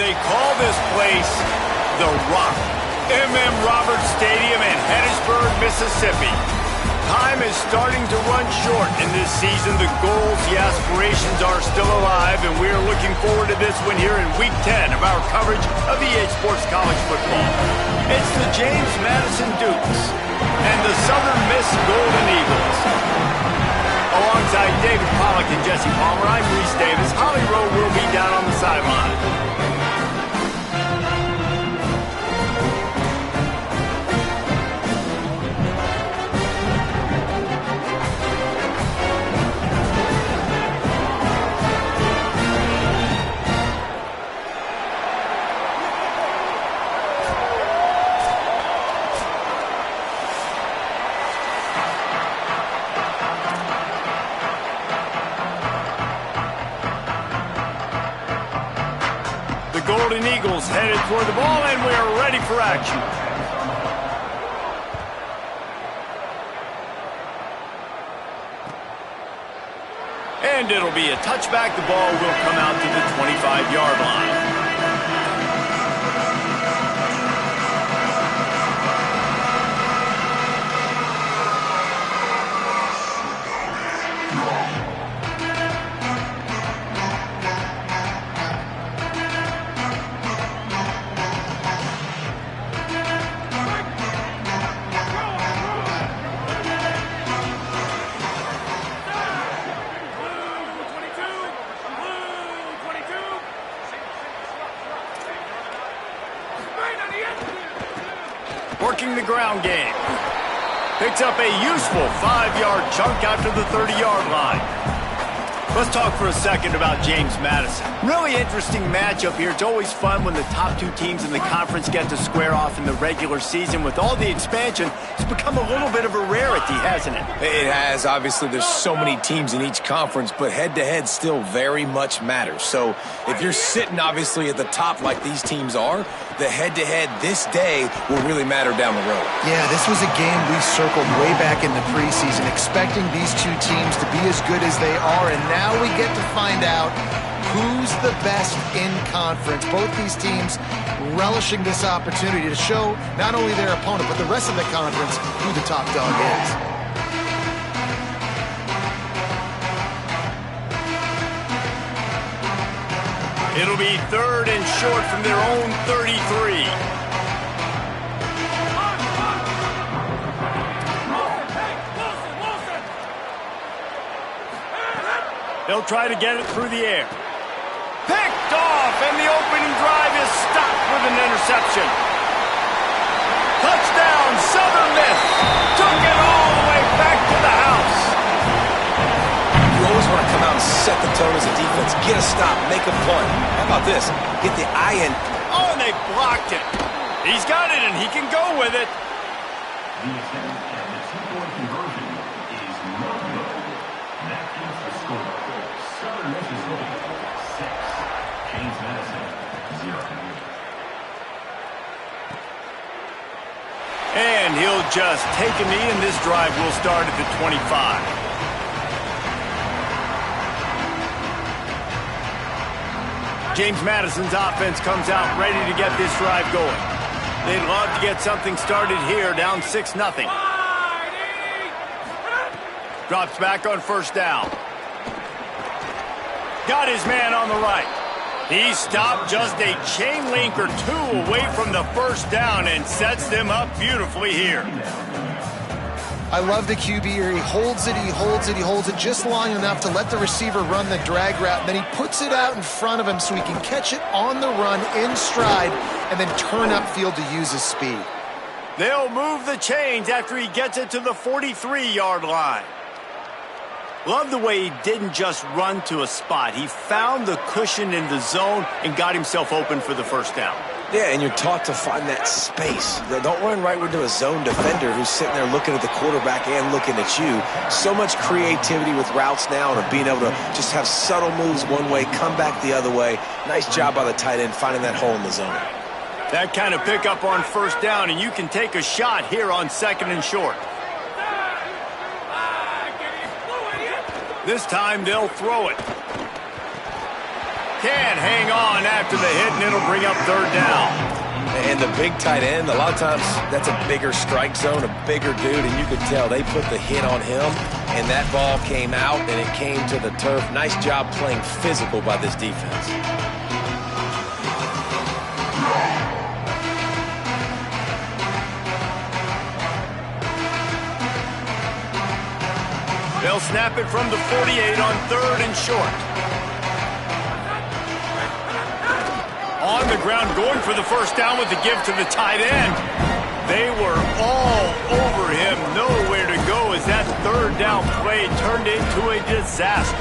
They call this place The Rock. M.M. Roberts Stadium in Hattiesburg, Mississippi. Time is starting to run short in this season. The goals, the aspirations are still alive, and we are looking forward to this one here in Week 10 of our coverage of EA Sports College Football. It's the James Madison Dukes and the Southern Miss Golden Eagles. Alongside David Pollack and Jesse Palmer, I'm Reese Davis. Holly Rowe will be down on the sideline. Golden Eagles headed toward the ball, and we are ready for action. And it'll be a touchback. The ball will come out to the 25-yard line. Working the ground game. Picks up a useful 5-yard chunk after the 30-yard line. Let's talk for a second about James Madison. Really interesting matchup here. It's always fun when the top two teams in the conference get to square off in the regular season. With all the expansion, it's become a little bit of a rarity, hasn't it? It has. Obviously, there's so many teams in each conference, but head-to-head still very much matters. So if you're sitting, obviously, at the top like these teams are, the head-to-head this day will really matter down the road. Yeah, this was a game we circled way back in the preseason, expecting these two teams to be as good as they are, and now we get to find out who's the best in conference. Both these teams relishing this opportunity to show not only their opponent, but the rest of the conference who the top dog is. It'll be 3rd and short from their own 33. They'll try to get it through the air. Picked off, and the opening drive is stopped with an interception. Touchdown, Southern Miss. Took it all the way back to the house. You always want to come out and set the tone as a defense. Get a stop, make a punt. How about this? Get the eye in. Oh, and they blocked it. He's got it, and he can go with it. The attempt at the two-point conversion is no good. That is the score. Southern Miss is leading 6. James Madison 0. And he'll just take a knee, and this drive will start at the 25. James Madison's offense comes out ready to get this drive going. They'd love to get something started here, down 6-0. Drops back on 1st down. Got his man on the right. He stopped just a chain link or two away from the 1st down and sets them up beautifully here. I love the QB here. He holds it, he holds it, he holds it just long enough to let the receiver run the drag route. And then he puts it out in front of him so he can catch it on the run in stride and then turn upfield to use his speed. They'll move the chains after he gets it to the 43-yard line. Love the way he didn't just run to a spot. He found the cushion in the zone and got himself open for the 1st down. Yeah, and you're taught to find that space. Don't run right into a zone defender who's sitting there looking at the quarterback and looking at you. So much creativity with routes now and being able to just have subtle moves one way, come back the other way. Nice job by the tight end finding that hole in the zone. That kind of pickup on 1st down, and you can take a shot here on 2nd and short. This time they'll throw it. Can't hang on after the hit, and it'll bring up third down. And the big tight end, a lot of times that's a bigger strike zone, a bigger dude, and you could tell they put the hit on him, and that ball came out, and it came to the turf. Nice job playing physical by this defense. They'll snap it from the 48 on third and short. On the ground, going for the first down with the give to the tight end. They were all over him, nowhere to go as that third down play turned into a disaster.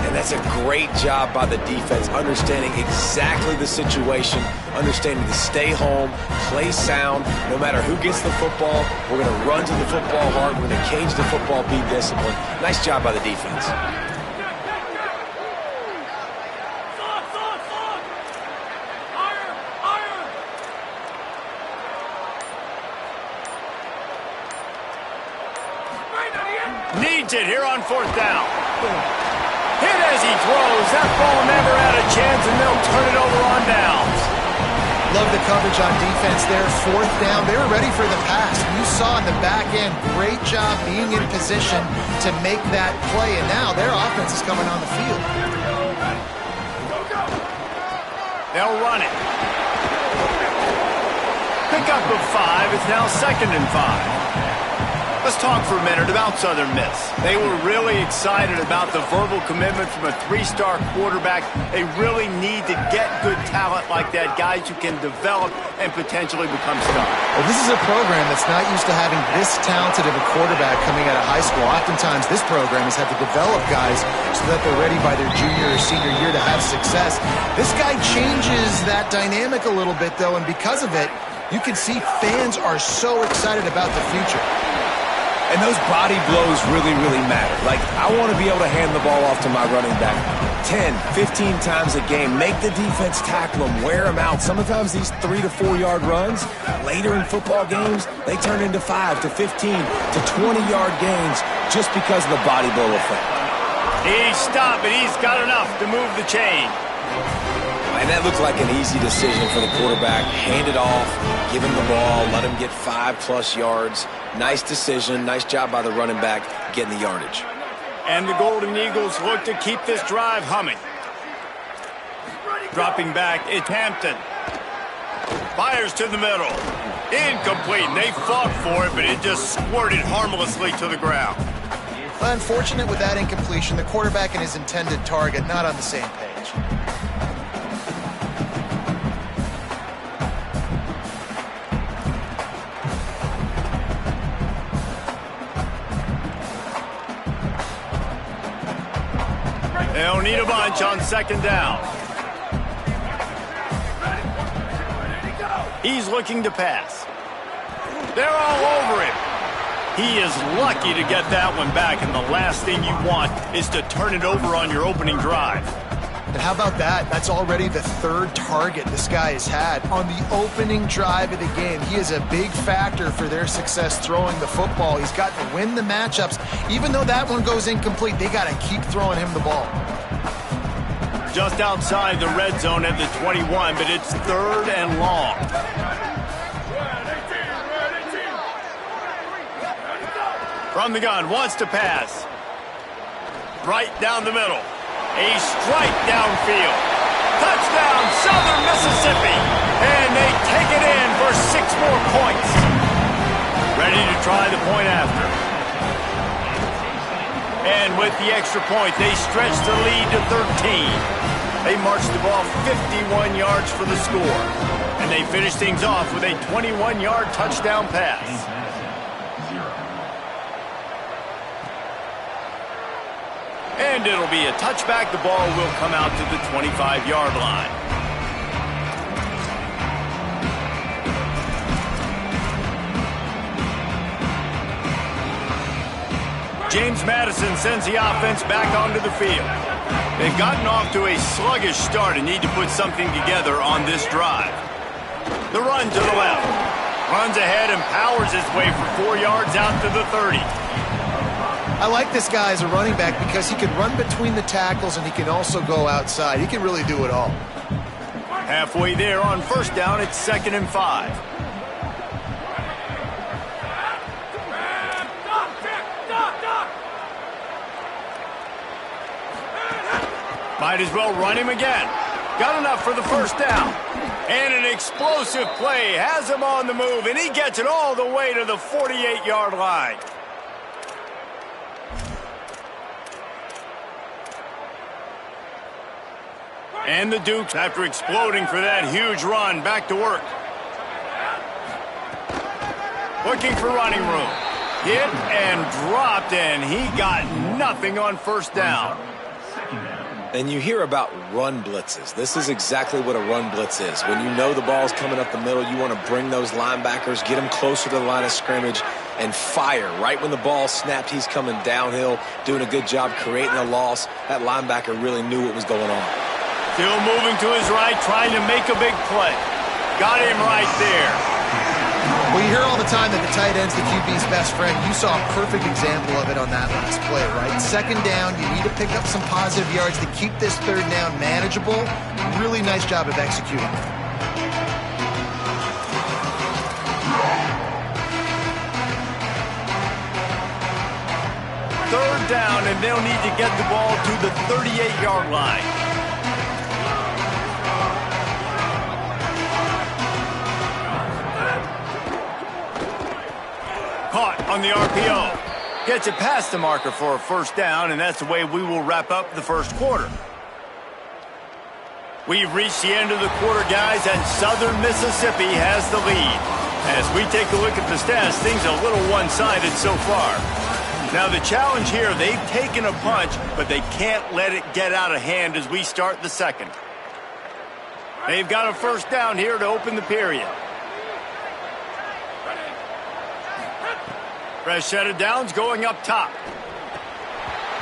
And that's a great job by the defense, understanding exactly the situation, understanding to stay home, play sound. No matter who gets the football, we're going to run to the football hard. We're going to cage the football, be disciplined. Nice job by the defense. Needs it here on fourth down. Hit as he throws. That ball never had a chance, and they'll turn it over on downs. Love the coverage on defense there. Fourth down. They were ready for the pass. You saw in the back end, great job being in position to make that play. And now their offense is coming on the field. They'll run it. Pickup of 5. It's now 2nd and 5. Let's talk for a minute about Southern Miss. They were really excited about the verbal commitment from a 3-star quarterback. They really need to get good talent like that, guys who can develop and potentially become stars. Well, this is a program that's not used to having this talented of a quarterback coming out of high school. Oftentimes, this program has had to develop guys so that they're ready by their junior or senior year to have success. This guy changes that dynamic a little bit, though, and because of it, you can see fans are so excited about the future. And those body blows really, really matter. Like, I want to be able to hand the ball off to my running back 10, 15 times a game. Make the defense tackle them, wear them out. Sometimes these 3 to 4 yard runs, later in football games, they turn into 5 to 15 to 20 yard gains just because of the body blow effect. He's stopped, but he's got enough to move the chain. And that looked like an easy decision for the quarterback. Hand it off, give him the ball, let him get 5+ yards. Nice decision. Nice job by the running back getting the yardage. And the Golden Eagles look to keep this drive humming. Dropping back, it's Hampton. Fires to the middle. Incomplete. They fought for it, but it just squirted harmlessly to the ground. Unfortunate with that incompletion. The quarterback and his intended target not on the same page. They'll need a bunch on 2nd down. He's looking to pass. They're all over him. He is lucky to get that one back, and the last thing you want is to turn it over on your opening drive. And how about that? That's already the 3rd target this guy has had on the opening drive of the game. He is a big factor for their success throwing the football. He's got to win the matchups. Even though that one goes incomplete, they got to keep throwing him the ball. Just outside the red zone at the 21, but it's 3rd and long. From the gun, wants to pass. Right down the middle. A strike downfield. Touchdown, Southern Mississippi. And they take it in for 6 more points. Ready to try the point after. And with the extra point, they stretch the lead to 13. They march the ball 51 yards for the score. And they finish things off with a 21-yard touchdown pass. And it'll be a touchback. The ball will come out to the 25-yard line. James Madison sends the offense back onto the field. They've gotten off to a sluggish start and need to put something together on this drive. The run to the left. Runs ahead and powers his way for 4 yards out to the 30. I like this guy as a running back because he can run between the tackles and he can also go outside. He can really do it all. Halfway there on first down, it's 2nd and 5. Might as well run him again. Got enough for the first down. And an explosive play has him on the move, and he gets it all the way to the 48-yard line. And the Dukes, after exploding for that huge run, back to work. Looking for running room. Hit and dropped, and he got nothing on first down. And you hear about run blitzes. This is exactly what a run blitz is. When you know the ball's coming up the middle, you want to bring those linebackers, get them closer to the line of scrimmage, and fire. Right when the ball snapped, he's coming downhill, doing a good job creating a loss. That linebacker really knew what was going on. Still moving to his right, trying to make a big play. Got him right there. Well, you hear all the time that the tight end's the QB's best friend. You saw a perfect example of it on that last play, right? 2nd down, you need to pick up some positive yards to keep this 3rd down manageable. Really nice job of executing. 3rd down, and they'll need to get the ball to the 38-yard line. Caught on the RPO. Gets it past the marker for a first down, and that's the way we will wrap up the first quarter. We've reached the end of the quarter, guys, and Southern Mississippi has the lead. As we take a look at the stats, things are a little one-sided so far. Now the challenge here, they've taken a punch, but they can't let it get out of hand as we start the second. They've got a first down here to open the period. Fresh set of downs going up top.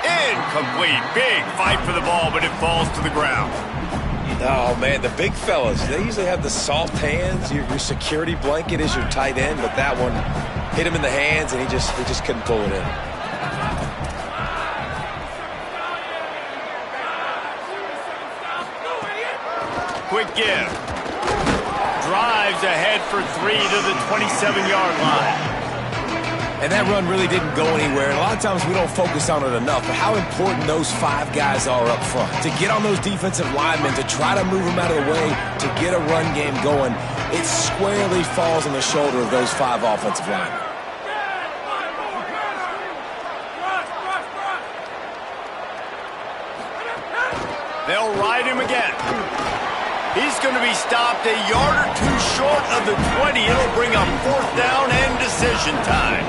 Incomplete. Big fight for the ball, but it falls to the ground. Oh, man, the big fellas, they usually have the soft hands. Your security blanket is your tight end, but that one hit him in the hands, and he just couldn't pull it in. Quick give. Drives ahead for 3 to the 27-yard line. And that run really didn't go anywhere. And a lot of times we don't focus on it enough, but how important those 5 guys are up front. To get on those defensive linemen, to try to move them out of the way, to get a run game going, it squarely falls on the shoulder of those 5 offensive linemen. They'll ride him again. He's going to be stopped a yard or 2 short of the 20. It'll bring up 4th down and decision time.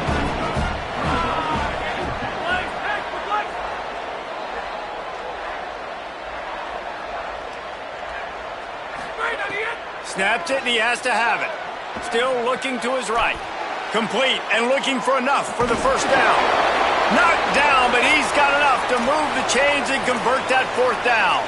Snapped it, and he has to have it. Still looking to his right. Complete and looking for enough for the first down. Knocked down, but he's got enough to move the chains and convert that 4th down.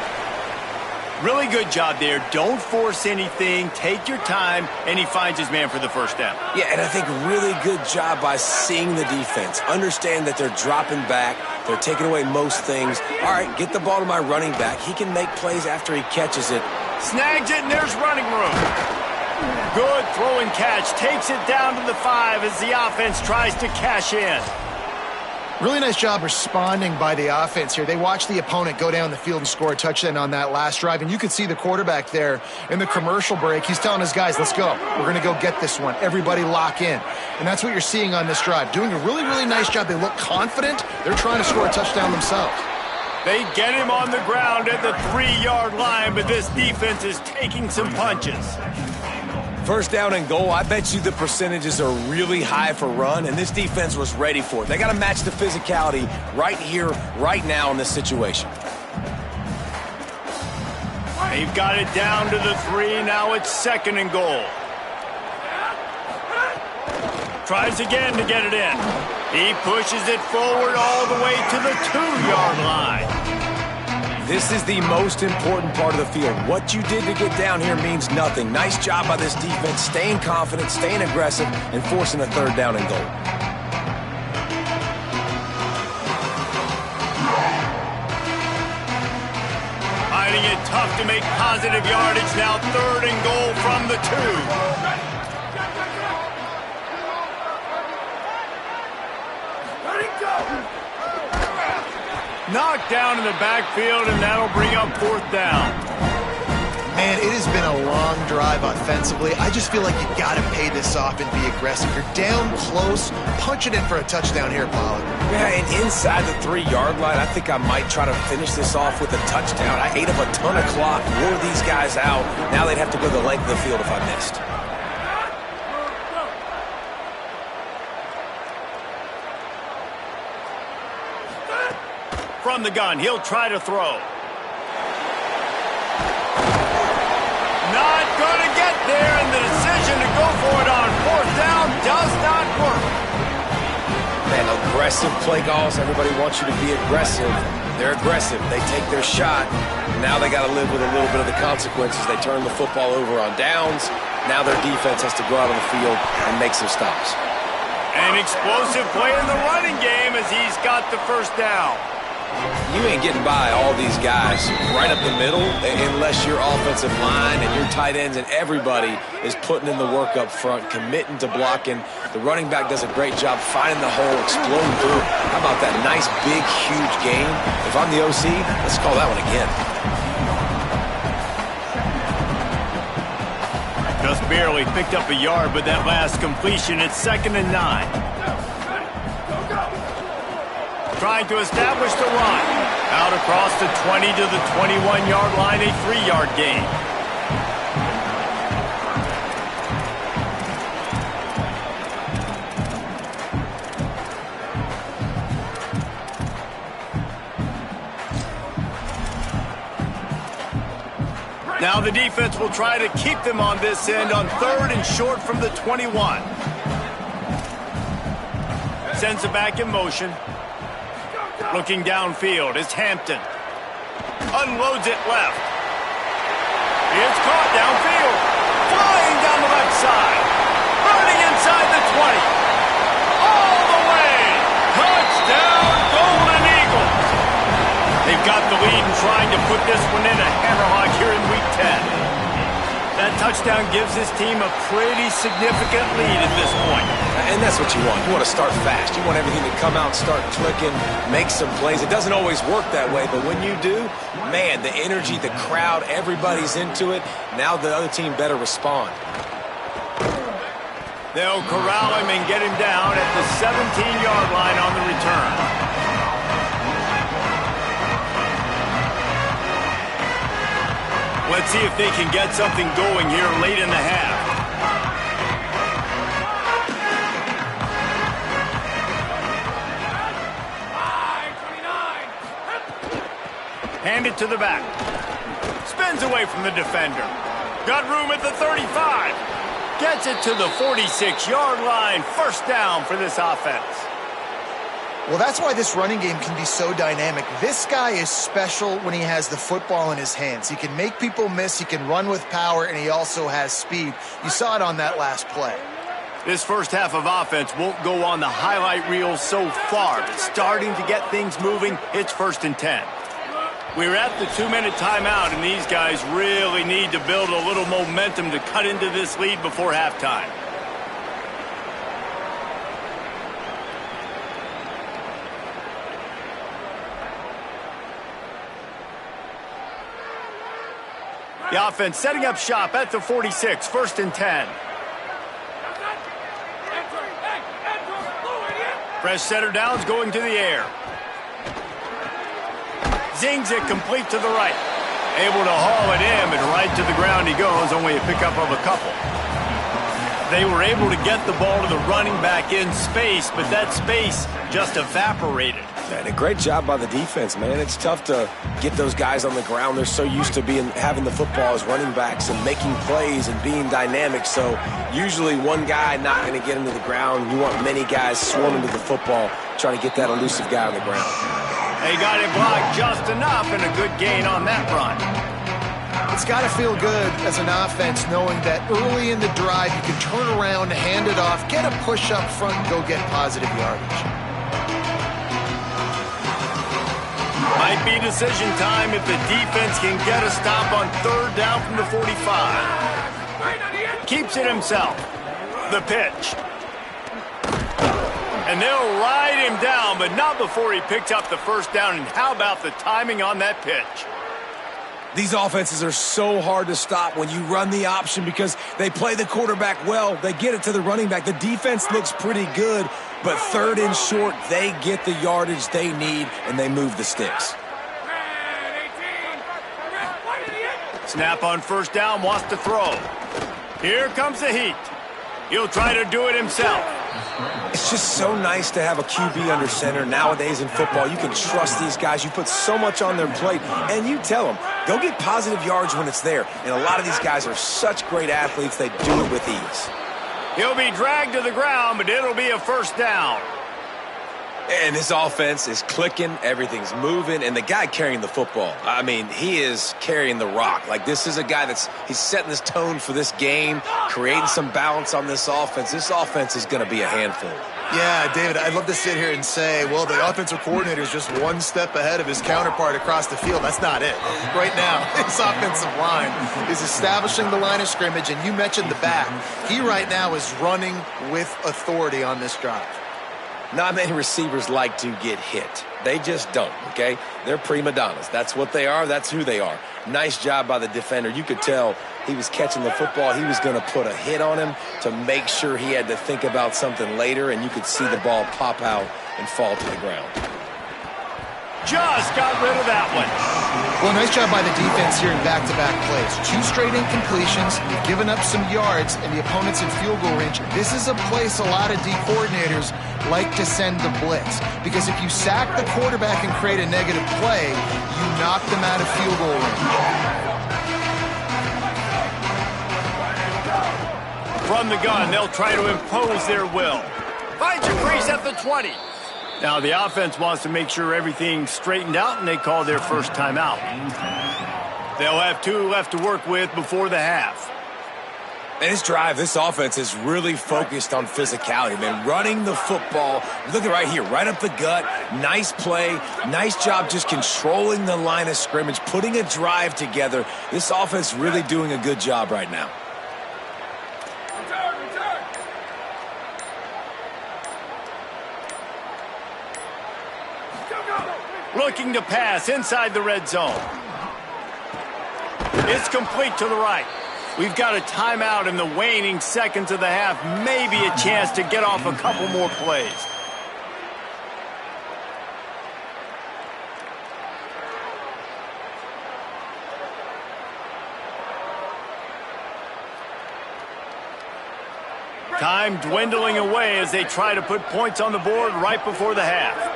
Really good job there. Don't force anything. Take your time, and he finds his man for the first down. Yeah, and I think really good job by seeing the defense. Understand that they're dropping back. They're taking away most things. All right, get the ball to my running back. He can make plays after he catches it. Snags it, and there's running room. Good throw and catch. Takes it down to the 5 as the offense tries to cash in. Really nice job responding by the offense here. They watched the opponent go down the field and score a touchdown on that last drive, and you could see the quarterback there in the commercial break. He's telling his guys, let's go. We're going to go get this one. Everybody lock in. And that's what you're seeing on this drive. Doing a really, really nice job. They look confident. They're trying to score a touchdown themselves. They get him on the ground at the 3-yard line, but this defense is taking some punches. First down and goal, I bet you the percentages are really high for run, and this defense was ready for it. They got to match the physicality right here, right now in this situation. They've got it down to the 3. Now it's 2nd and goal. Tries again to get it in. He pushes it forward all the way to the 2-yard line. This is the most important part of the field. What you did to get down here means nothing. Nice job by this defense, staying confident, staying aggressive, and forcing a 3rd down and goal. finding it tough to make positive yardage now. 3rd and goal from the 2. Knocked down in the backfield, and that'll bring up 4th down. Man, it has been a long drive offensively. I just feel like you got to pay this off and be aggressive. You're down close. Punch it in for a touchdown here, Pollard. Yeah, and inside the 3-yard line, I think I might try to finish this off with a touchdown. I ate up a ton of clock, wore these guys out. Now they'd have to go the length of the field if I missed. From the gun, he'll try to throw. Not going to get there, and the decision to go for it on 4th down does not work. Man, aggressive play calls. Everybody wants you to be aggressive. They're aggressive. They take their shot. Now they got to live with a little bit of the consequences. They turn the football over on downs. Now their defense has to go out on the field and make some stops. An explosive play in the running game as he's got the 1st down. You ain't getting by all these guys right up the middle unless your offensive line and your tight ends and everybody is putting in the work up front, committing to blocking. The running back does a great job finding the hole, exploding through. How about that nice, big, huge game? If I'm the OC, let's call that one again. Just barely picked up a yard with that last completion. It's 2nd and 9. Trying to establish the run. Out across the 20 to the 21-yard line, a 3-yard gain. Now the defense will try to keep them on this end on 3rd and short from the 21. Sends it back in motion. Looking downfield is Hampton. Unloads it left. It's caught downfield. Flying down the left side. Running inside the 20. All the way. Touchdown, Golden Eagles. They've got the lead and trying to put this one in a hammerlock here in Week 10. That touchdown gives his team a pretty significant lead at this point. And that's what you want. You want to start fast. You want everything to come out, start clicking, make some plays. It doesn't always work that way, but when you do, man, the energy, the crowd, everybody's into it. Now the other team better respond. They'll corral him and get him down at the 17-yard line on the return. Let's see if they can get something going here late in the half. Hand it to the back. Spins away from the defender. Got room at the 35. Gets it to the 46-yard line. 1st down for this offense. Well, that's why this running game can be so dynamic. This guy is special when he has the football in his hands. He can make people miss, he can run with power, and he also has speed. You saw it on that last play. This first half of offense won't go on the highlight reel so far, but starting to get things moving, it's 1st and 10. We're at the 2-minute timeout, and these guys really need to build a little momentum to cut into this lead before halftime. The offense setting up shop at the 46, 1st and 10. Fresh setter downs going to the air. Zings it complete to the right. Able to haul it in, but right to the ground he goes, only a pickup of a couple. They were able to get the ball to the running back in space, but that space just evaporated. And a great job by the defense, man. It's tough to get those guys on the ground. They're so used to having the football as running backs and making plays and being dynamic. So usually one guy not going to get into the ground. You want many guys swarming to the football, trying to get that elusive guy on the ground. They got it blocked just enough and a good gain on that run. It's got to feel good as an offense knowing that early in the drive you can turn around, hand it off, get a push up front, and go get positive yardage. Might be decision time if the defense can get a stop on 3rd down from the 45. Keeps it himself. The pitch. And they'll ride him down, but not before he picks up the 1st down. And how about the timing on that pitch? These offenses are so hard to stop when you run the option because they play the quarterback well. They get it to the running back. The defense looks pretty good, but 3rd and short, they get the yardage they need, and they move the sticks. Snap on 1st down, wants to throw. Here comes the heat. He'll try to do it himself. It's just so nice to have a QB under center. Nowadays in football, you can trust these guys. You put so much on their plate, and you tell them, go get positive yards when it's there. And a lot of these guys are such great athletes, they do it with ease. He'll be dragged to the ground, but it'll be a 1st down. And this offense is clicking, everything's moving, and the guy carrying the football, I mean, he is carrying the rock. Like, this is a guy he's setting this tone for this game, creating some balance on this offense. This offense is going to be a handful. Yeah, David, I'd love to sit here and say, well, the offensive coordinator is just one step ahead of his counterpart across the field. That's not it. Right now, his offensive line is establishing the line of scrimmage, and you mentioned the back. He right now is running with authority on this drive. Not many receivers like to get hit. They just don't, okay? They're prima donnas. That's what they are. That's who they are. Nice job by the defender. You could tell he was catching the football. He was going to put a hit on him to make sure he had to think about something later, and you could see the ball pop out and fall to the ground. Just got rid of that one. Well, nice job by the defense here in back-to-back plays. 2 straight incompletions, you've given up some yards, and the opponent's in field goal range. This is a place a lot of D coordinators like to send the blitz, because if you sack the quarterback and create a negative play, you knock them out of field goal range. From the gun, they'll try to impose their will. Finds a crease at the 20. Now the offense wants to make sure everything's straightened out, and they call their 1st timeout. They'll have 2 left to work with before the half. And this drive, this offense is really focused on physicality, man. Running the football. Look at right here, right up the gut. Nice play. Nice job just controlling the line of scrimmage, putting a drive together. This offense really doing a good job right now. Looking to pass inside the red zone. It's complete to the right. We've got a timeout in the waning seconds of the half. Maybe a chance to get off a couple more plays. Time dwindling away as they try to put points on the board right before the half.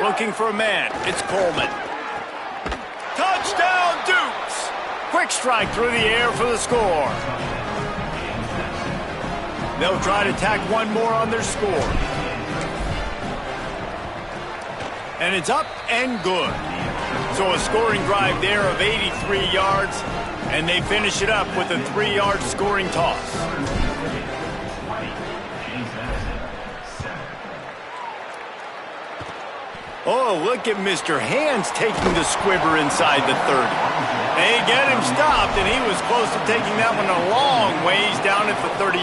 Looking for a man. It's Coleman. Touchdown, Dukes! Quick strike through the air for the score. They'll try to tack one more on their score. And it's up and good. So a scoring drive there of 83 yards, and they finish it up with a 3-yard scoring toss. Oh, look at Mr. Hands taking the squibber inside the 30. They get him stopped, and he was close to taking that one a long ways down at the 38.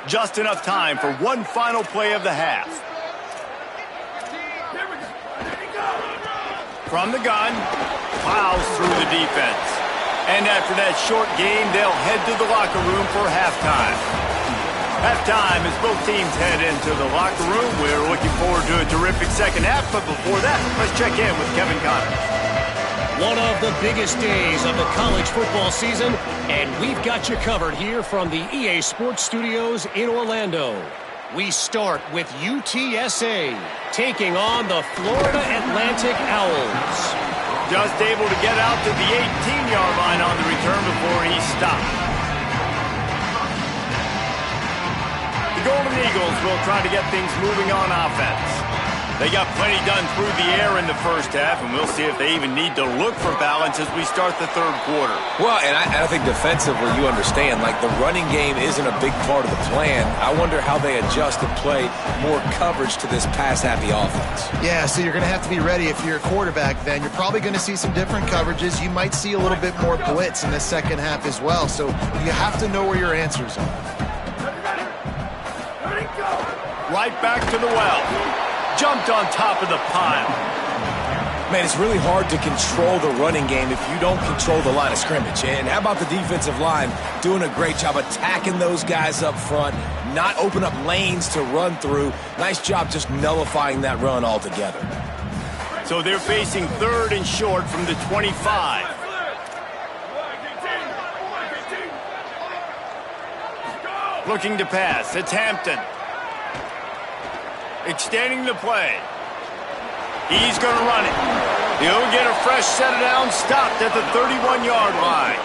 Just enough time for one final play of the half. From the gun, plows through the defense. And after that short game, they'll head to the locker room for halftime. Halftime as both teams head into the locker room. We're looking forward to a terrific second half, but before that, let's check in with Kevin Connors. One of the biggest days of the college football season, and we've got you covered here from the EA Sports Studios in Orlando. We start with UTSA taking on the Florida Atlantic Owls. Just able to get out to the 18-yard line on the return before he stopped. The Golden Eagles will try to get things moving on offense. They got plenty done through the air in the first half, and we'll see if they even need to look for balance as we start the third quarter. Well, and I think defensively, you understand, like the running game isn't a big part of the plan. I wonder how they adjust and play more coverage to this pass-happy offense. Yeah, so you're going to have to be ready if you're a quarterback then. You're probably going to see some different coverages. You might see a little bit more blitz in the second half as well. So you have to know where your answers are. Right back to the well. Jumped on top of the pile. Man, it's really hard to control the running game if you don't control the line of scrimmage. And how about the defensive line doing a great job attacking those guys up front, not open up lanes to run through. Nice job just nullifying that run altogether. So they're facing 3rd and short from the 25. Looking to pass. It's Hampton. Extending the play. He's going to run it. He'll get a fresh set of downs, stopped at the 31-yard line.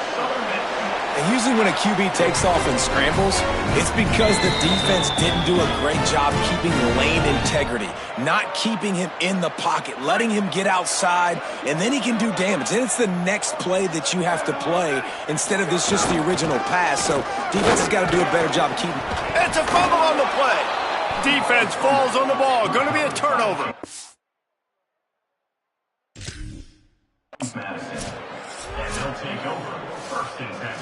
And usually when a QB takes off and scrambles, it's because the defense didn't do a great job keeping lane integrity, not keeping him in the pocket, letting him get outside, and then he can do damage. And it's the next play that you have to play instead of this just the original pass. So defense has got to do a better job keeping. It's a fumble on the play. Defense falls on the ball. Going to be a turnover. Madison. And they'll take over 1st and 10.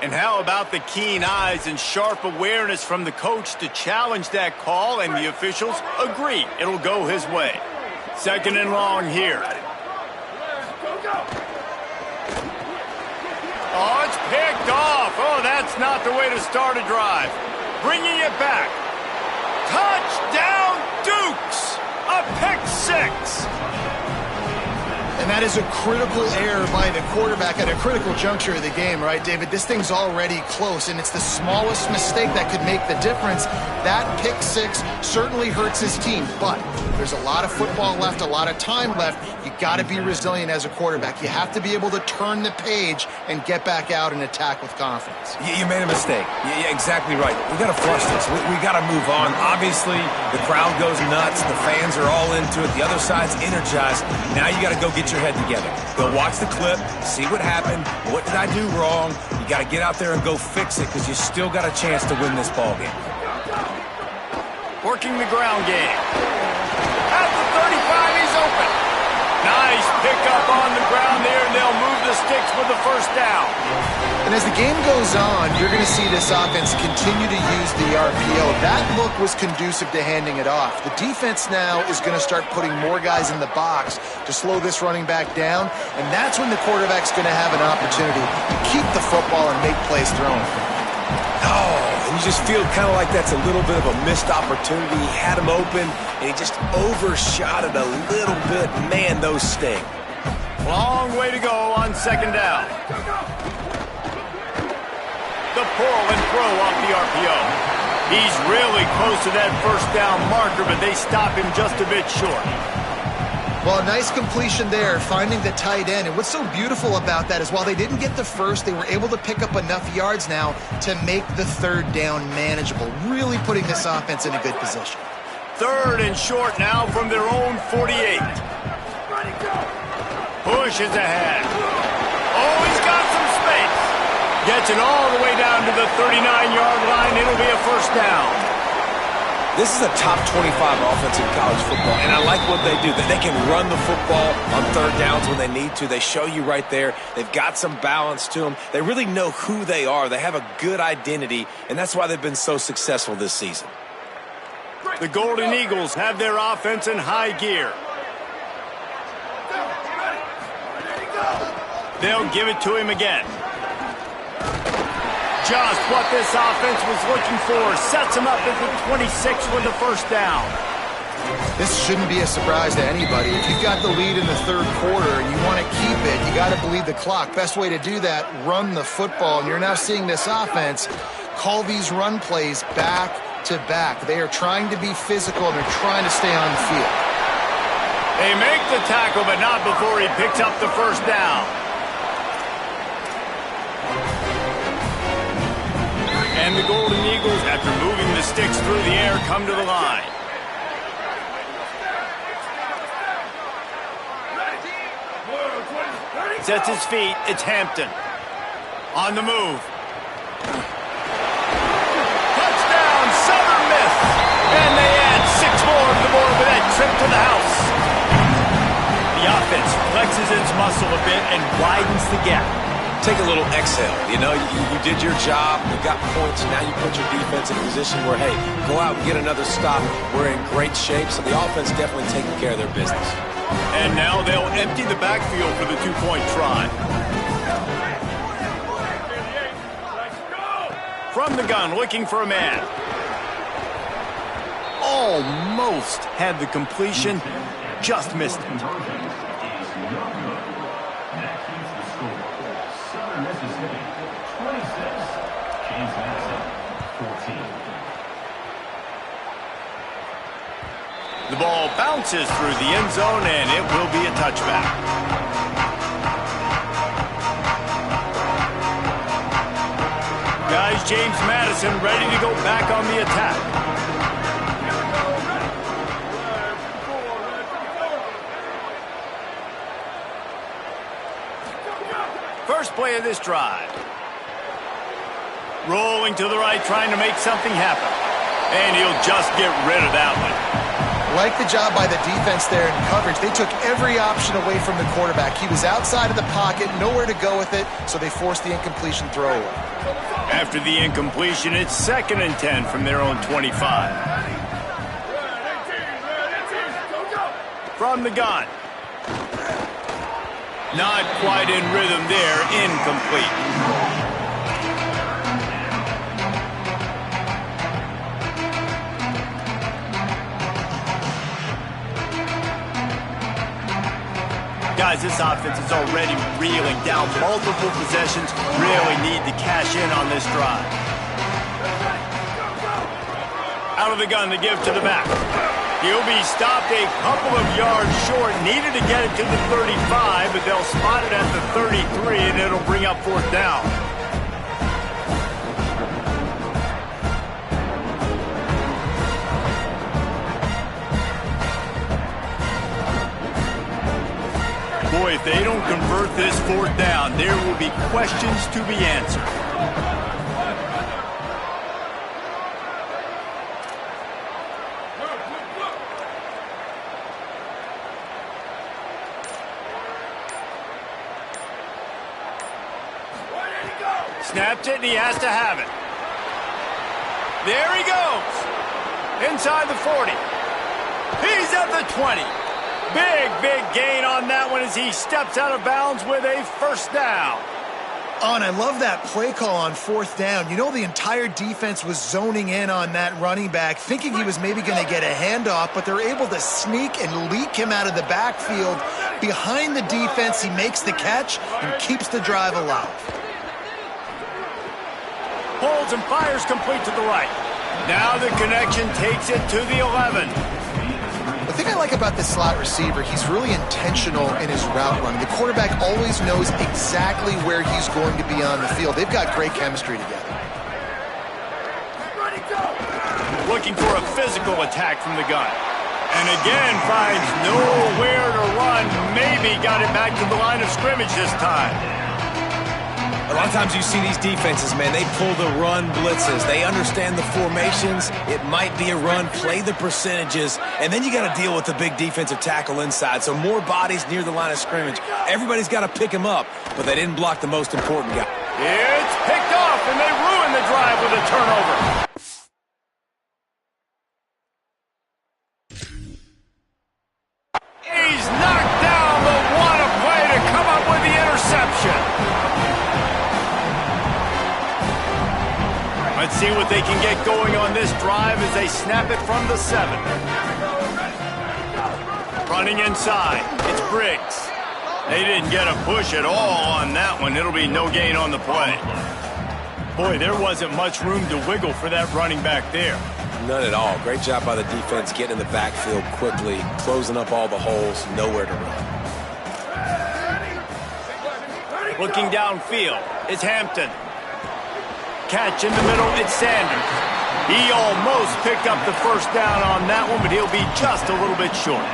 And how about the keen eyes and sharp awareness from the coach to challenge that call, and the officials agree it'll go his way. 2nd and long here. Oh, it's picked off. Oh, that's not the way to start a drive. Bringing it back. Touchdown, Dukes! A pick 6. And that is a critical error by the quarterback at a critical juncture of the game, right, David? This thing's already close, and it's the smallest mistake that could make the difference. That pick 6 certainly hurts his team, but there's a lot of football left, a lot of time left. You got to be resilient as a quarterback. You have to be able to turn the page and get back out and attack with confidence. You made a mistake. Yeah, exactly right. We got to flush this. We got to move on. Obviously, the crowd goes nuts. The fans are all into it. The other side's energized. Now you got to go get your head together. Go watch the clip, see what happened, what did I do wrong. You got to get out there and go fix it because you still got a chance to win this ball game. Working the ground game. At the 35, he's open. Nice pickup on the ground there, and they'll move the sticks with the 1st down. And as the game goes on, you're going to see this offense continue to use the RPO. That look was conducive to handing it off. The defense now is going to start putting more guys in the box to slow this running back down, and that's when the quarterback's going to have an opportunity to keep the football and make plays thrown. Oh, and you just feel kind of like that's a little bit of a missed opportunity. He had him open, and he just overshot it a little bit. Man, those sting. Long way to go on 2nd down. The pull and throw off the RPO. He's really close to that 1st down marker, but they stop him just a bit short. Well, a nice completion there, finding the tight end. And what's so beautiful about that is while they didn't get the first, they were able to pick up enough yards now to make the 3rd down manageable, really putting this offense in a good position. 3rd and short now from their own 48. Pushes ahead. Oh, he's got some space. Gets it all the way down to the 39-yard line. It'll be a 1st down. This is a top 25 offense in college football, and I like what they do. They can run the football on 3rd downs when they need to. They show you right there. They've got some balance to them. They really know who they are. They have a good identity, and that's why they've been so successful this season. The Golden Eagles have their offense in high gear. They'll give it to him again. Just what this offense was looking for. Sets him up at the 26 with the 1st down. This shouldn't be a surprise to anybody. If you've got the lead in the 3rd quarter and you want to keep it, you got to bleed the clock. Best way to do that, run the football. And you're now seeing this offense call these run plays back to back. They are trying to be physical, and they're trying to stay on the field. They make the tackle, but not before he picks up the 1st down. And the Golden Eagles, after moving the sticks through the air, come to the line. Sets his feet. It's Hampton. On the move. Touchdown, Southern Miss. And they add 6 more to the board with that trip to the house. The offense flexes its muscle a bit and widens the gap. Take a little exhale. You know, you did your job. You got points. Now you put your defense in a position where, hey, go out and get another stop. We're in great shape. So the offense definitely taking care of their business. And now they'll empty the backfield for the 2-point try. From the gun, looking for a man. Almost had the completion. Just missed it. The ball bounces through the end zone, and it will be a touchback. Guys, James Madison ready to go back on the attack. First play of this drive. Rolling to the right, trying to make something happen. And he'll just get rid of that one. Like the job by the defense there in coverage. They took every option away from the quarterback. He was outside of the pocket, nowhere to go with it, so they forced the incompletion throwaway. After the incompletion, it's 2nd and 10 from their own 25. From the gun. Not quite in rhythm there, incomplete. Guys, this offense is already reeling down multiple possessions. Really need to cash in on this drive. Out of the gun to give to the back. He'll be stopped a couple of yards short. Needed to get it to the 35, but they'll spot it at the 33, and it'll bring up 4th down. Boy, if they don't convert this 4th down, there will be questions to be answered. Snapped it, and he has to have it. There he goes. Inside the 40. He's at the 20. Big gain on that one as he steps out of bounds with a 1st down. Oh, and I love that play call on 4th down. You know, the entire defense was zoning in on that running back, thinking he was maybe going to get a handoff, but they're able to sneak and leak him out of the backfield. Behind the defense, he makes the catch and keeps the drive alive. Holds and fires complete to the right. Now the connection takes it to the 11. The thing I like about this slot receiver, he's really intentional in his route running. The quarterback always knows exactly where he's going to be on the field. They've got great chemistry together. Looking for a physical attack from the gun. And again finds nowhere to run. Maybe got it back to the line of scrimmage this time. A lot of times you see these defenses, man, they pull the run blitzes. They understand the formations. It might be a run, play the percentages, and then you got to deal with the big defensive tackle inside. So more bodies near the line of scrimmage. Everybody's got to pick him up, but they didn't block the most important guy. It's picked off, and they ruin the drive with a turnover. He's knocked down the one play to come up with the interception. Let's see what they can get going on this drive as they snap it from the 7. Running inside, it's Briggs. They didn't get a push at all on that one. It'll be no gain on the play. Boy, there wasn't much room to wiggle for that running back there. None at all. Great job by the defense getting in the backfield quickly, closing up all the holes, nowhere to run. Looking downfield, it's Hampton. catch in the middle. It's Sanders. He almost picked up the first down on that one, but he'll be just a little bit short.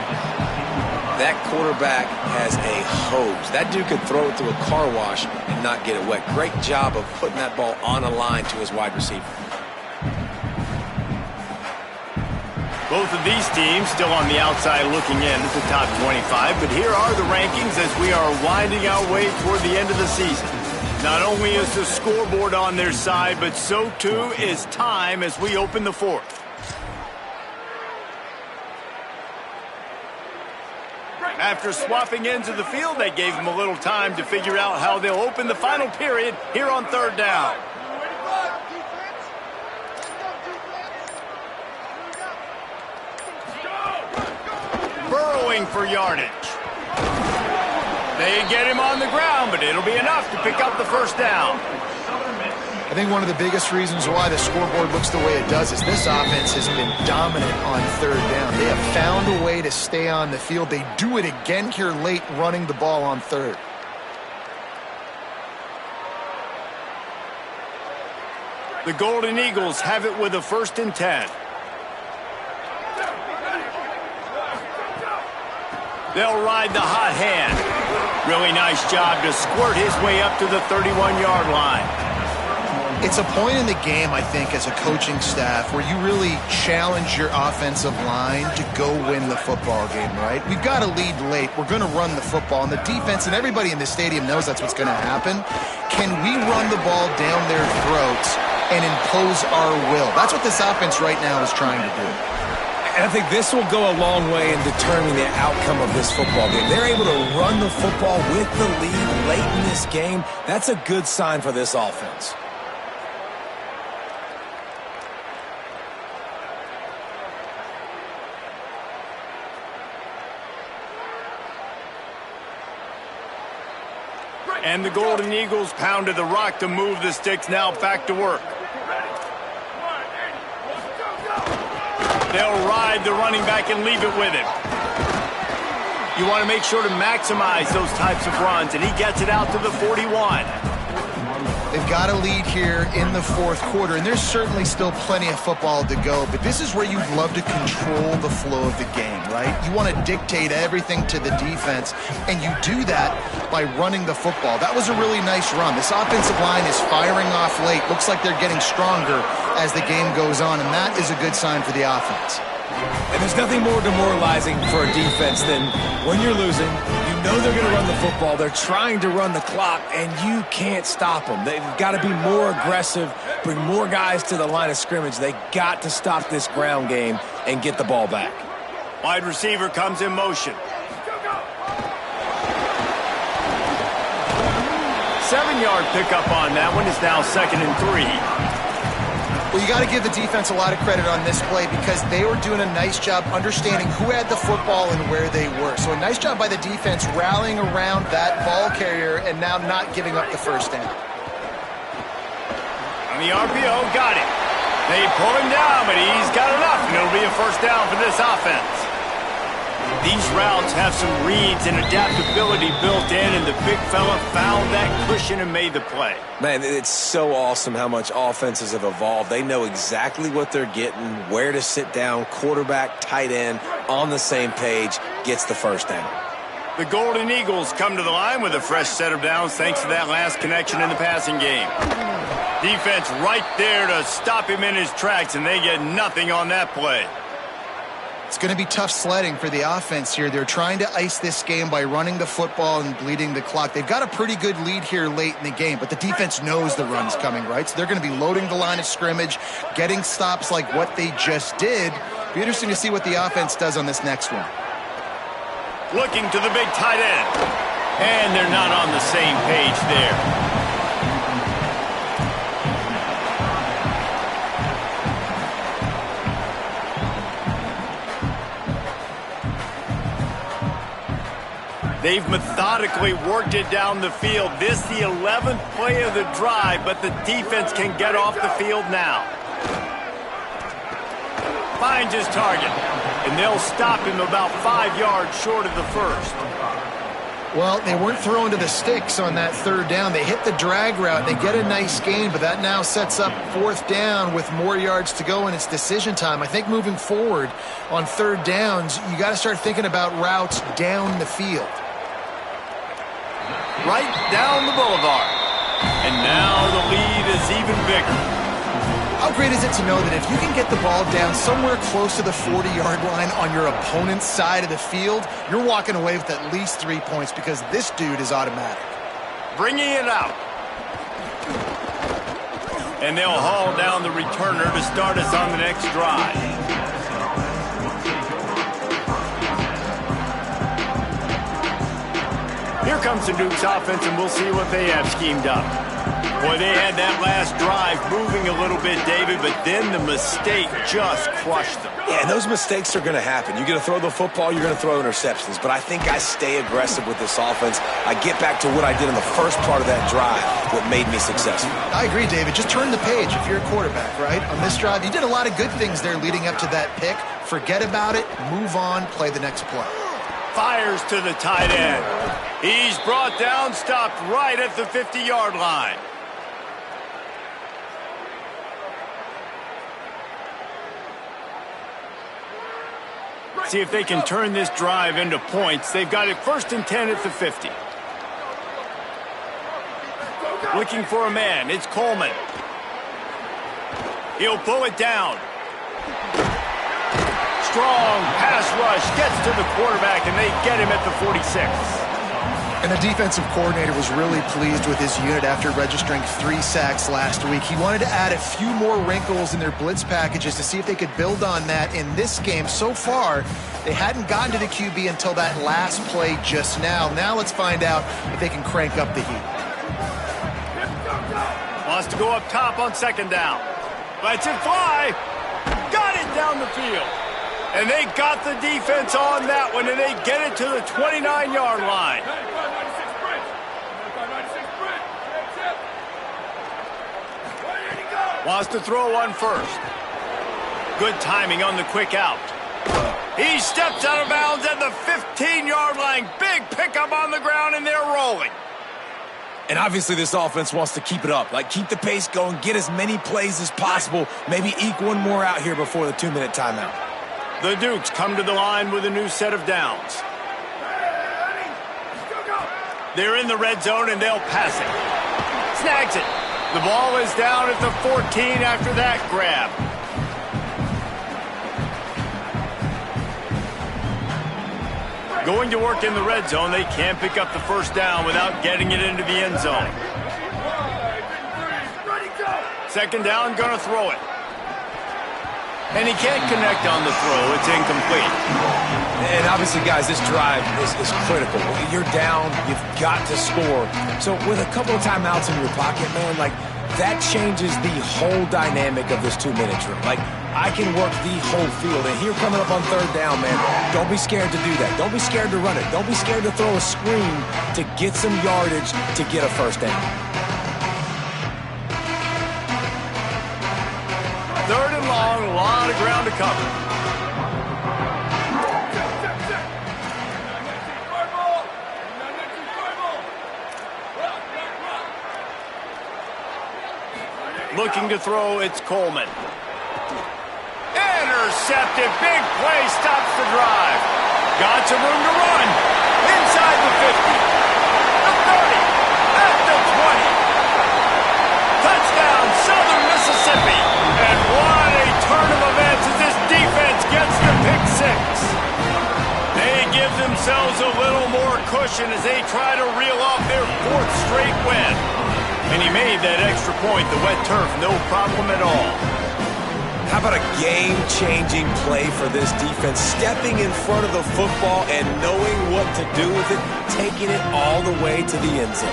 That quarterback has a hose. That dude could throw it through a car wash and not get it wet. Great job of putting that ball on a line to his wide receiver. Both of these teams still on the outside looking in at the top 25, but here are the rankings as we are winding our way toward the end of the season. Not only is the scoreboard on their side, but so too is time as we open the fourth. After swapping ends of the field, they gave them a little time to figure out how they'll open the final period here on third down. Burrowing for yardage. They get him on the ground, but it'll be enough to pick up the first down. I think one of the biggest reasons why the scoreboard looks the way it does is this offense has been dominant on third down. They have found a way to stay on the field. They do it again here late, running the ball on third. The Golden Eagles have it with a 1st and 10. They'll ride the hot hand. Really nice job to squirt his way up to the 31-yard line. It's a point in the game, I think, as a coaching staff where you really challenge your offensive line to go win the football game, right? We've got to lead late. We're going to run the football. And the defense and everybody in the stadium knows that's what's going to happen. Can we run the ball down their throats and impose our will? That's what this offense right now is trying to do. And I think this will go a long way in determining the outcome of this football game. They're able to run the football with the lead late in this game. That's a good sign for this offense. And the Golden Eagles pounded the rock to move the sticks now back to work. They'll ride the running back and leave it with him. You want to make sure to maximize those types of runs, and he gets it out to the 41. They've got a lead here in the fourth quarter, and there's certainly still plenty of football to go, but this is where you'd love to control the flow of the game, right? You want to dictate everything to the defense, and you do that by running the football. That was a really nice run. This offensive line is firing off late. Looks like they're getting stronger as the game goes on, and that is a good sign for the offense. And there's nothing more demoralizing for a defense than when you're losing, you know they're going to run the football, they're trying to run the clock, and you can't stop them. They've got to be more aggressive, bring more guys to the line of scrimmage. They got to stop this ground game and get the ball back. Wide receiver comes in motion. 7-yard pickup on that one is now 2nd and 3. Well, you got to give the defense a lot of credit on this play because they were doing a nice job understanding who had the football and where they were. So a nice job by the defense rallying around that ball carrier and now not giving up the first down. On the RPO, got it. They pull him down, but he's got enough, and it'll be a first down for this offense. These routes have some reads and adaptability built in, and the big fella found that cushion and made the play. Man, it's so awesome how much offenses have evolved. They know exactly what they're getting, where to sit down, quarterback, tight end, on the same page, gets the first down. The Golden Eagles come to the line with a fresh set of downs thanks to that last connection in the passing game. Defense right there to stop him in his tracks, and they get nothing on that play. It's going to be tough sledding for the offense here. They're trying to ice this game by running the football and bleeding the clock. They've got a pretty good lead here late in the game, but the defense knows the run's coming, right? So they're going to be loading the line of scrimmage, getting stops like what they just did. Be interesting to see what the offense does on this next one. Looking to the big tight end. And they're not on the same page there. They've methodically worked it down the field. This the 11th play of the drive, but the defense can get off the field now. Finds his target, and they'll stop him about 5 yards short of the first. Well, they weren't throwing to the sticks on that third down. They hit the drag route. They get a nice gain, but that now sets up fourth down with more yards to go, and it's decision time. I think moving forward on third downs, you got to start thinking about routes down the field. Right down the boulevard. And now the lead is even bigger. How great is it to know that if you can get the ball down somewhere close to the 40-yard line on your opponent's side of the field, you're walking away with at least 3 points because this dude is automatic. Bringing it out. And they'll haul down the returner to start us on the next drive. Here comes the Duke's offense, and we'll see what they have schemed up. Boy, they had that last drive moving a little bit, David, but then the mistake just crushed them. Yeah, and those mistakes are going to happen. You're going to throw the football, you're going to throw interceptions. But I think I stay aggressive with this offense. I get back to what I did in the first part of that drive, what made me successful. I agree, David. Just turn the page if you're a quarterback, right? On this drive, you did a lot of good things there leading up to that pick. Forget about it, move on, play the next play. Fires to the tight end. He's brought down, stopped right at the 50-yard line. See if they can turn this drive into points. They've got it 1st and 10 at the 50. Looking for a man. It's Coleman. He'll pull it down. Strong pass rush. Gets to the quarterback, and they get him at the 46. And the defensive coordinator was really pleased with his unit after registering 3 sacks last week. He wanted to add a few more wrinkles in their blitz packages to see if they could build on that in this game. So far, they hadn't gotten to the QB until that last play just now. Now let's find out if they can crank up the heat. Wants to go up top on 2nd down. Lets it fly. Got it down the field. And they got the defense on that one, and they get it to the 29-yard line. Wants to throw one first. Good timing on the quick out. He steps out of bounds at the 15-yard line. Big pickup on the ground, and they're rolling. And obviously this offense wants to keep it up. Like, keep the pace going, get as many plays as possible, maybe eke one more out here before the 2-minute timeout. The Dukes come to the line with a new set of downs. They're in the red zone, and they'll pass it. Snags it. The ball is down at the 14 after that grab. Going to work in the red zone, they can't pick up the 1st down without getting it into the end zone. 2nd down, gonna throw it. And he can't connect on the throw. It's incomplete. And obviously, guys, this drive is critical. You're down. You've got to score. So with a couple of timeouts in your pocket, man, like, that changes the whole dynamic of this 2-minute drill. Like, I can work the whole field. And here coming up on 3rd down, man, don't be scared to do that. Don't be scared to run it. Don't be scared to throw a screen to get some yardage to get a 1st down. 3rd and long, a lot of ground to cover. Looking to throw, it's Coleman. Intercepted, big play, stops the drive. Got some room to run. Inside the 50. The 30. At the 20. Touchdown, Southern Mississippi. And what a turn of events as this defense gets the pick 6. They give themselves a little more cushion as they try to reel off their 4th straight win. And he made that extra point, the wet turf, no problem at all. How about a game-changing play for this defense? Stepping in front of the football and knowing what to do with it, taking it all the way to the end zone.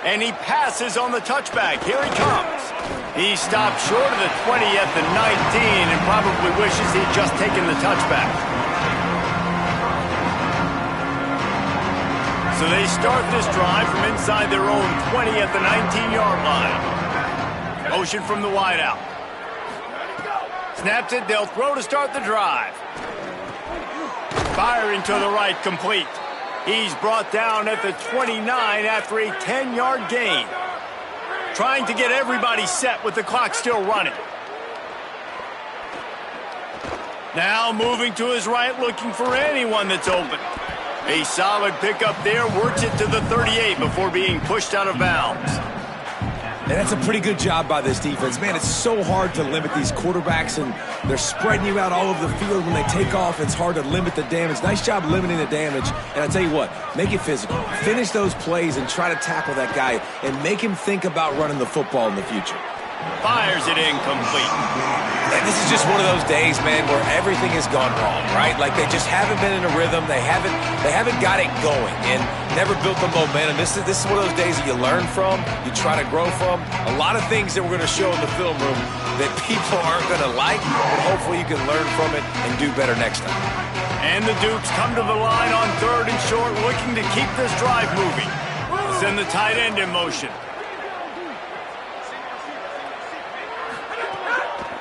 And he passes on the touchback. Here he comes. He stopped short of the 20 at the 19 and probably wishes he'd just taken the touchback. So they start this drive from inside their own 20 at the 19-yard line. Motion from the wideout. Snaps it, they'll throw to start the drive. Firing to the right, complete. He's brought down at the 29 after a 10-yard gain. Trying to get everybody set with the clock still running. Now moving to his right, looking for anyone that's open. A solid pickup there, works it to the 38 before being pushed out of bounds. And that's a pretty good job by this defense. Man, it's so hard to limit these quarterbacks, and they're spreading you out all over the field. When they take off, it's hard to limit the damage. Nice job limiting the damage. And I tell you what, make it physical. Finish those plays and try to tackle that guy and make him think about running the football in the future. Fires it incomplete. And this is just one of those days, man, where everything has gone wrong, right? Like they just haven't been in a rhythm. They haven't got it going and never built the momentum. This is one of those days that you learn from, you try to grow from. A lot of things that we're going to show in the film room that people aren't going to like, but hopefully you can learn from it and do better next time. And the Dukes come to the line on 3rd and short, looking to keep this drive moving. Send the tight end in motion.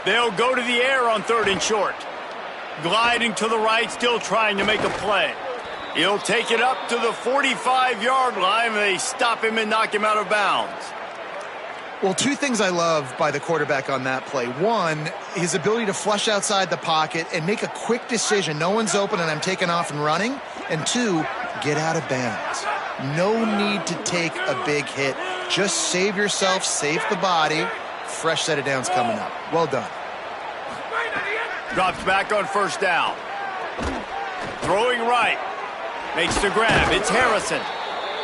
They'll go to the air on 3rd and short. Gliding to the right, still trying to make a play. He'll take it up to the 45-yard line, and they stop him and knock him out of bounds. Well, two things I love by the quarterback on that play. One, his ability to flush outside the pocket and make a quick decision. No one's open and I'm taking off and running. And two, get out of bounds. No need to take a big hit. Just save yourself, save the body. Fresh set of downs coming up. Well done. Drops back on 1st down. Throwing right. Makes the grab. It's Harrison.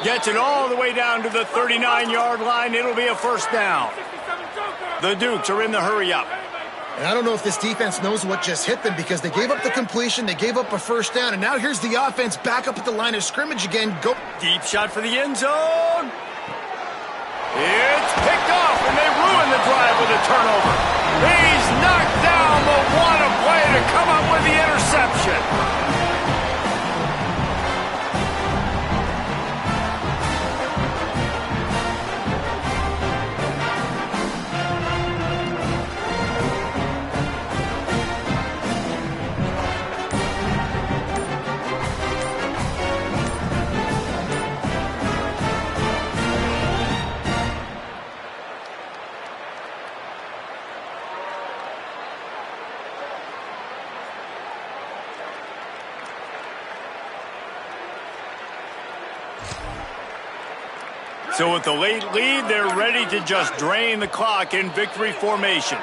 Gets it all the way down to the 39-yard line. It'll be a 1st down. The Dukes are in the hurry-up. And I don't know if this defense knows what just hit them because they gave up the completion, they gave up a 1st down, and now here's the offense back up at the line of scrimmage again. Go. Deep shot for the end zone. It's picked off, and they ruin the drive with a turnover. He's knocked down, but what a play to come up with the interception. So with the late lead, they're ready to just drain the clock in victory formation.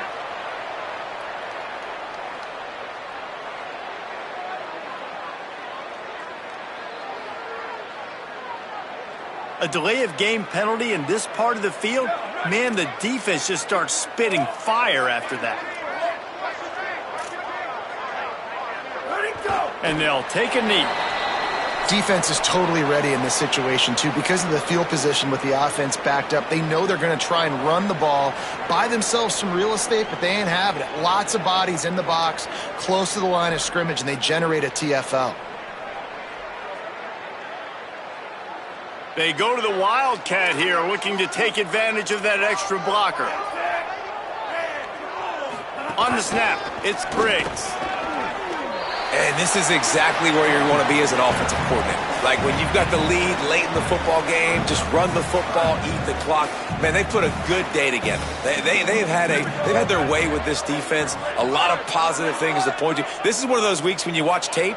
A delay of game penalty in this part of the field, man, the defense just starts spitting fire after that. And they'll take a knee. Defense is totally ready in this situation, too, because of the field position with the offense backed up. They know they're going to try and run the ball, buy themselves some real estate, but they ain't having it. Lots of bodies in the box, close to the line of scrimmage, and they generate a TFL. They go to the Wildcat here, looking to take advantage of that extra blocker. On the snap, it's Briggs. And this is exactly where you want to be as an offensive coordinator. Like when you've got the lead late in the football game, just run the football, eat the clock. Man, they put a good day together. They've had their way with this defense. A lot of positive things to point to. This is one of those weeks when you watch tape,